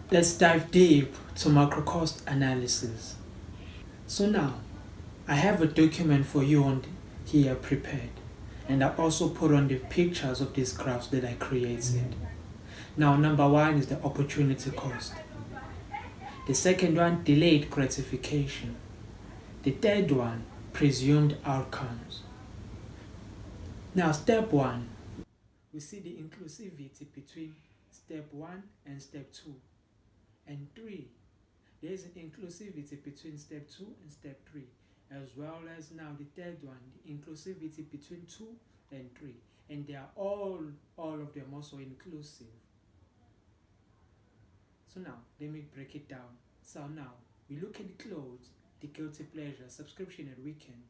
Let's dive deep to macro cost analysis. So now, I have a document for you on here prepared, and I also put on the pictures of these graphs that I created. Now, number one is the opportunity cost. The second one, delayed gratification. The third one, presumed outcomes. Now, step one, we see the inclusivity between step one and step two. And three, there is an inclusivity between step 2 and step 3, as well as now the third one, the inclusivity between 2 and 3. And they are all of them also inclusive. So now, let me break it down. So now, we look at the clothes, the guilty pleasure, subscription and weekend.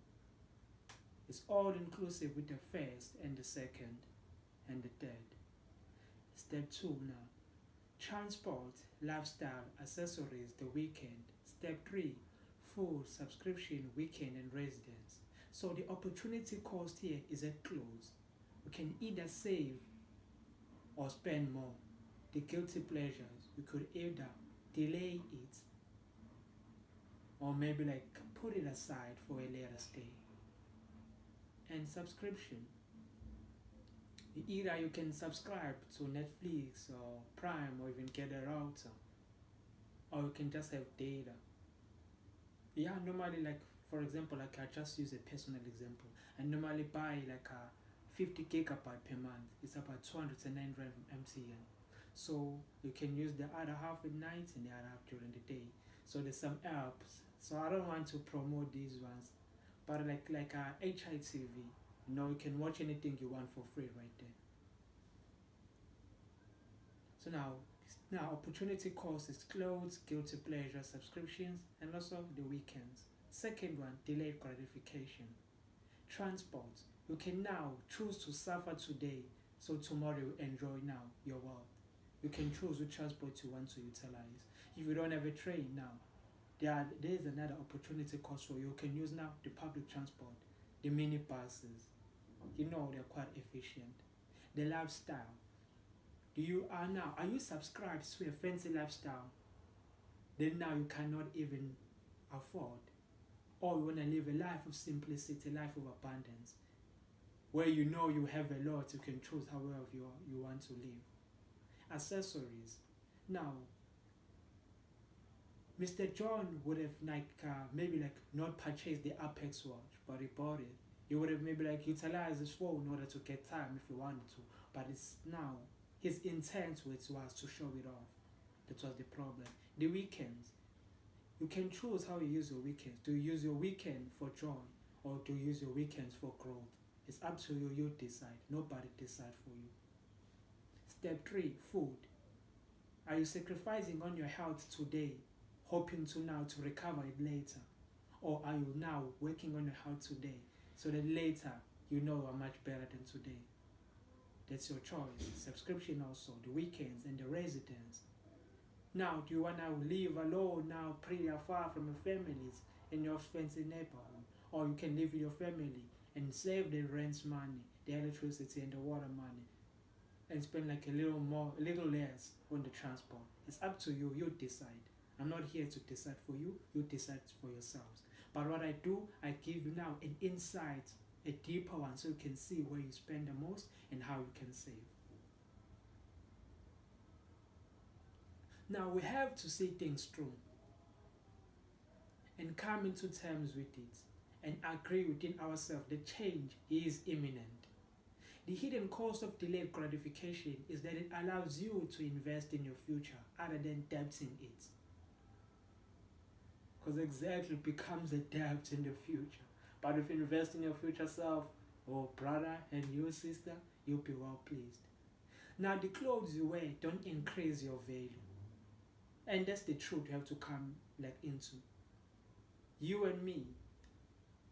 It's all inclusive with the first and the second and the third. Step 2 now, transport, lifestyle, accessories, the weekend. Step 3, food, subscription, weekend, and residence. So the opportunity cost here is at close. We can either save or spend more. The guilty pleasures, we could either delay it or maybe like put it aside for a later stay. And subscription, either you can subscribe to Netflix or Prime or even get a router, or you can just have data. Yeah, normally, like for example, like I just use a personal example. I normally buy like a 50 gigabyte per month. It's about 209 rand from MTN. So you can use the other half at night and the other half during the day. So there's some apps. So I don't want to promote these ones, but like HITV, you can watch anything you want for free right there. So now opportunity cost is clothes, guilty pleasure, subscriptions, and also the weekends. Second one, delayed gratification. Transport. You can now choose to suffer today, so tomorrow you enjoy now your wealth. You can choose which transport you want to utilize. If you don't have a train now, there is another opportunity cost for you. You can use now the public transport, the mini buses. They're quite efficient. The lifestyle. Are you subscribed to a fancy lifestyle? Then now you cannot even afford. Or you want to live a life of simplicity, life of abundance, where you have a lot, you can choose however you want to live. Accessories. Now, Mr. John would have maybe not purchased the Apex watch, but he bought it. He would have maybe utilized his phone in order to get time if he wanted to, but it's now his intent was to show it off. That was the problem. The weekends. You can choose how you use your weekends. Do you use your weekend for joy or do you use your weekends for growth? It's up to you. You decide. Nobody decide for you. Step 3, food. Are you sacrificing on your health today, hoping to recover it later? Or are you now working on your health today so that later you are much better than today? That's your choice. Subscription also, the weekends and the residence. Now, do you want to live alone now, pretty far from your families in your expensive neighborhood? Or you can live with your family and save the rent money, the electricity and the water money, and spend a little less on the transport. It's up to you. You decide. I'm not here to decide for you. You decide for yourselves. But what I do, I give you now an insight, a deeper one, so you can see where you spend the most and how you can save. Now we have to see things through and come into terms with it and agree within ourselves that change is imminent. The hidden cost of delayed gratification is that it allows you to invest in your future other than debting it. Because exactly it becomes a debt in the future. But if you invest in your future self, oh brother and your sister, you'll be well pleased. Now the clothes you wear don't increase your value. And that's the truth you have to come into. You and me,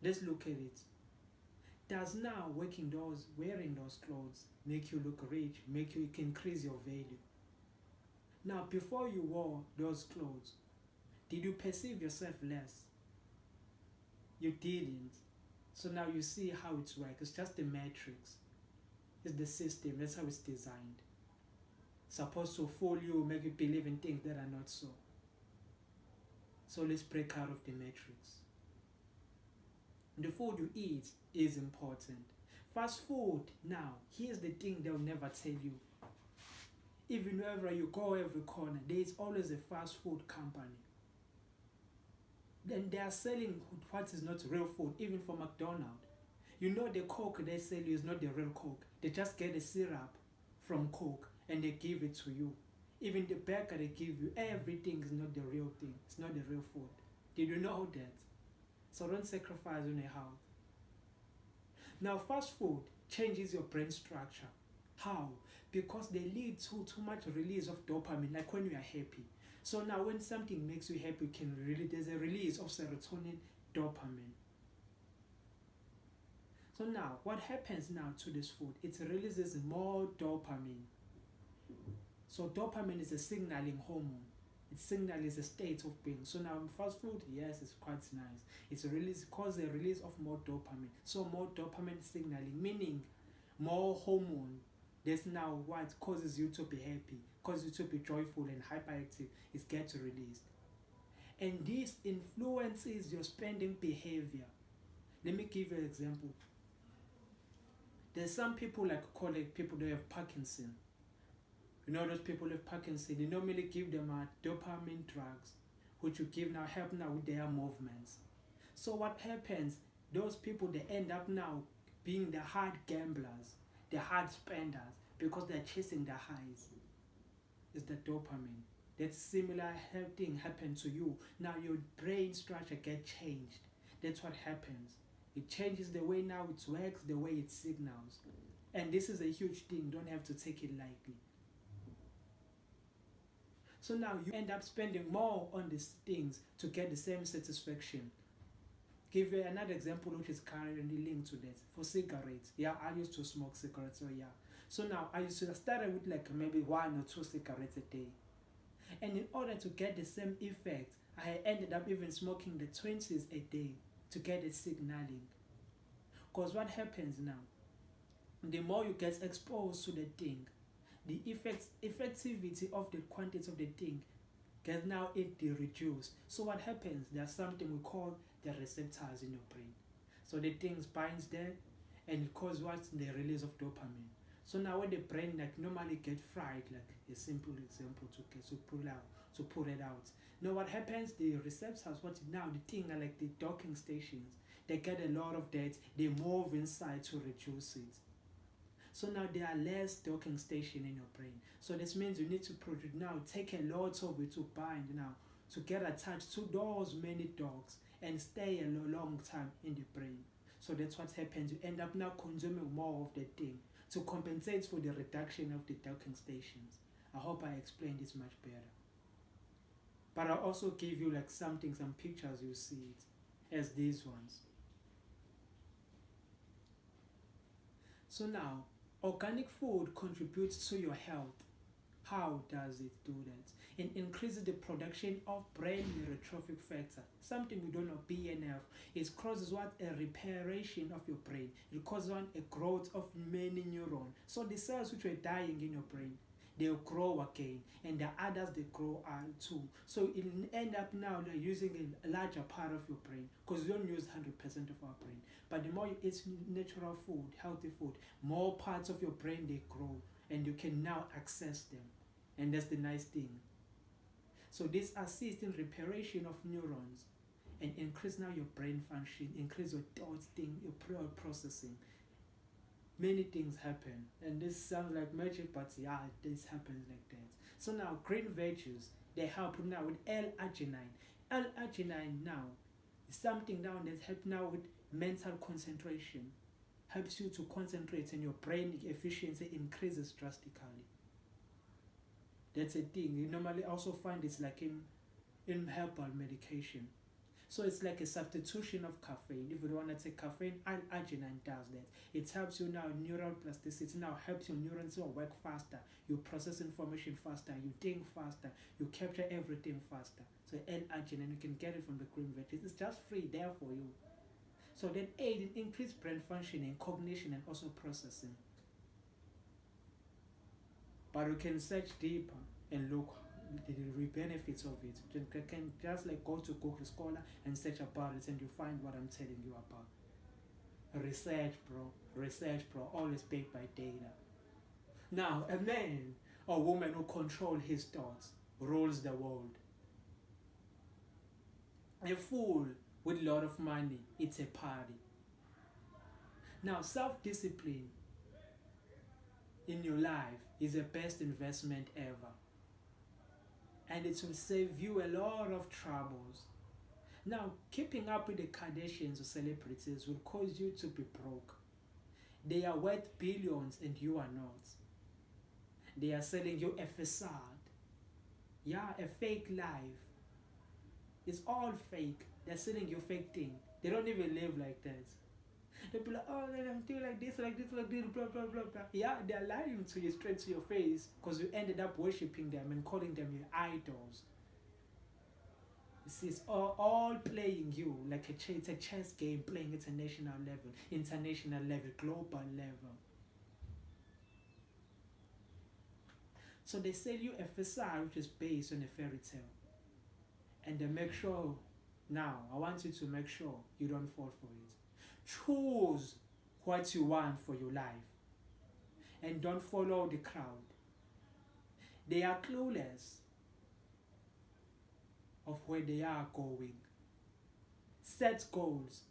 let's look at it. Does now wearing those clothes make you look rich, make you increase your value? Now, before you wore those clothes, did you perceive yourself less? You didn't. So now you see how it's works. It's just the matrix. It's the system. That's how it's designed. supposed to fool you, make you believe in things that are not so. So let's break out of the matrix. The food you eat is important. Fast food, now, here's the thing they'll never tell you. Even wherever you go, every corner, there is always a fast food company. Then they are selling what is not real food, even for McDonald's. You know the Coke they sell you is not the real Coke. They just get a syrup from Coke and they give it to you. Even the burger they give you, everything is not the real thing. It's not the real food. Did you know that? So don't sacrifice on your health. Now fast food changes your brain structure. How? Because they lead to too much release of dopamine, like when you are happy. So now when something makes you happy, there's a release of serotonin, dopamine. So now, what happens now to this food? It releases more dopamine. So dopamine is a signaling hormone. It signals a state of being. So now fast food, yes, it's quite nice. It's causes a release of more dopamine. So more dopamine signaling, meaning more hormone. That's now what causes you to be happy, causes you to be joyful and hyperactive. It gets released. And this influences your spending behavior. Let me give you an example. There's some people call it people that have Parkinson. You know those people with Parkinson, they normally give them dopamine drugs, which you give now help now with their movements. So what happens, those people, they end up now being the hard gamblers, the hard spenders, because they're chasing the highs. It's the dopamine. That similar thing happened to you. Now your brain structure gets changed. That's what happens. It changes the way now it works, the way it signals. And this is a huge thing. Don't have to take it lightly. So now you end up spending more on these things to get the same satisfaction. Give you another example which is currently linked to that. For cigarettes, I used to smoke cigarettes, so now I used to start with maybe 1 or 2 cigarettes a day. And in order to get the same effect, I ended up even smoking the 20s a day to get the signaling. Because what happens now, the more you get exposed to the thing, the effectivity of the quantity of the thing gets now reduced. So what happens, there's something we call the receptors in your brain. So the things binds there and it causes the release of dopamine. So now when the brain normally get fried, like a simple example to pull it out. Now what happens, the receptors, the thing are like the docking stations. They get a lot of that, they move inside to reduce it. So now there are less docking station in your brain. So this means you need to take a lot of it to bind now, to get attached to those many dogs and stay a long time in the brain. So that's what happens. You end up now consuming more of the thing to compensate for the reduction of the docking stations. I hope I explained this much better. But I'll also give you some pictures, you see it as these ones. So now, organic food contributes to your health. How does it do that? It increases the production of brain neurotrophic factor, something we don't know, BNF. It causes a reparation of your brain. It causes a growth of many neurons. So the cells which were dying in your brain, they'll grow again, and the others, they grow too. So it end up now using a larger part of your brain, because you don't use 100% of our brain. But the more you eat natural food, healthy food, more parts of your brain, they grow, and you can now access them. And that's the nice thing. So this assists in reparation of neurons and increase now your brain function, increase your thoughts, your processing. Many things happen, and this sounds like magic, but this happens like that. So now green veggies, they help now with L-arginine. L-arginine now is something now that helps now with mental concentration, helps you to concentrate, and your brain efficiency increases drastically. That's a thing. You normally also find it's in herbal medication. So it's like a substitution of caffeine. If you don't want to take caffeine, arginine does that. It helps you now, neural plasticity now helps your neurons work faster. You process information faster, you think faster, you capture everything faster. So L-arginine, you can get it from the green veggies. It's just free there for you. So that aid in increased brain functioning, cognition, and also processing. but we can search deeper and look the benefits of it. You can just like go to Google Scholar and search about it, and you find what I'm telling you about. Research, bro, always backed by data. Now, a man or woman who controls his thoughts rules the world. A fool with a lot of money, it's a party. Now, self-discipline in your life is the best investment ever. And it will save you a lot of troubles. Now, keeping up with the Kardashians or celebrities will cause you to be broke. They are worth billions and you are not. They are selling you a facade. Yeah, a fake life. It's all fake. They're selling you fake thing. They don't even live like that. They'll be like, oh, I'm doing like this, blah, blah, blah, blah. Yeah, they're lying to you straight to your face because you ended up worshipping them and calling them your idols. You see, it's all playing you like it's a chess game, playing at a national level, international level, global level. So they sell you a facade which is based on a fairy tale. And they make sure, now, I want you to make sure you don't fall for it. Choose what you want for your life. And don't follow the crowd. They are clueless of where they are going. Set goals,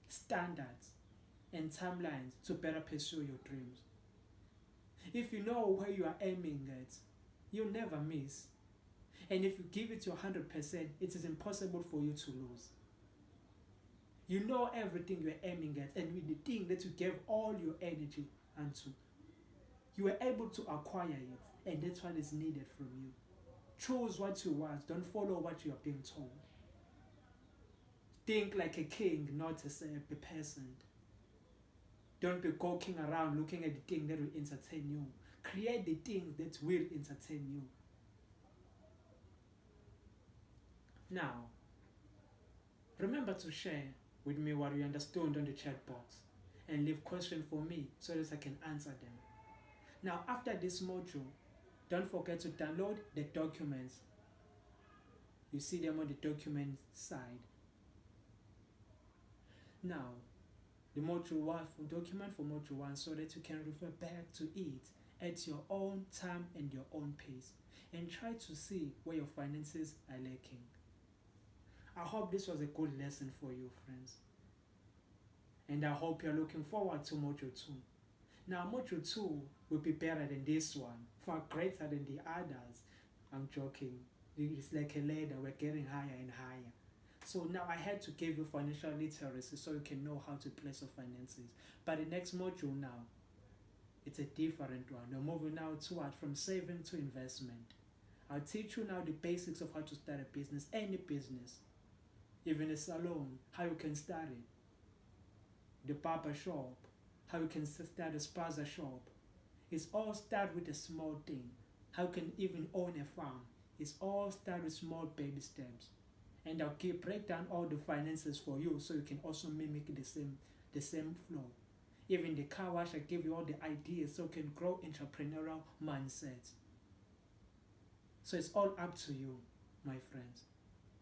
standards, and timelines to better pursue your dreams. If you know where you are aiming at, you'll never miss. And if you give it your 100%, it is impossible for you to lose. You know everything you're aiming at, and with the thing that you gave all your energy unto, you were able to acquire it, and that's what is needed from you. Choose what you want, don't follow what you are being told. Think like a king, not as a peasant. Don't be gawking around looking at the thing that will entertain you. Create the things that will entertain you. Now, remember to share with me what you understood on the chat box and leave questions for me so that I can answer them. Now, after this module, don't forget to download the documents. You see them on the document side. Now, the module 1 document for module 1 so that you can refer back to it at your own time and your own pace and try to see where your finances are lacking. I hope this was a good lesson for you, friends. And I hope you're looking forward to module 2. Now, module 2 will be better than this one, far greater than the others. I'm joking. It's like a ladder, we're getting higher and higher. So now I had to give you financial literacy so you can know how to place your finances. But the next module now, it's a different one. We're moving now toward from saving to investment. I'll teach you now the basics of how to start a business, any business. Even a salon, how you can start it. The barber shop, how you can start a spaza shop. It's all start with a small thing. How you can even own a farm. It's all start with small baby steps. And I'll break down all the finances for you so you can also mimic the same flow. Even the car wash, I give you all the ideas so you can grow entrepreneurial mindset. So it's all up to you, my friends.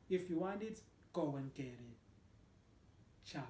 If you want it, go and get it. Ciao.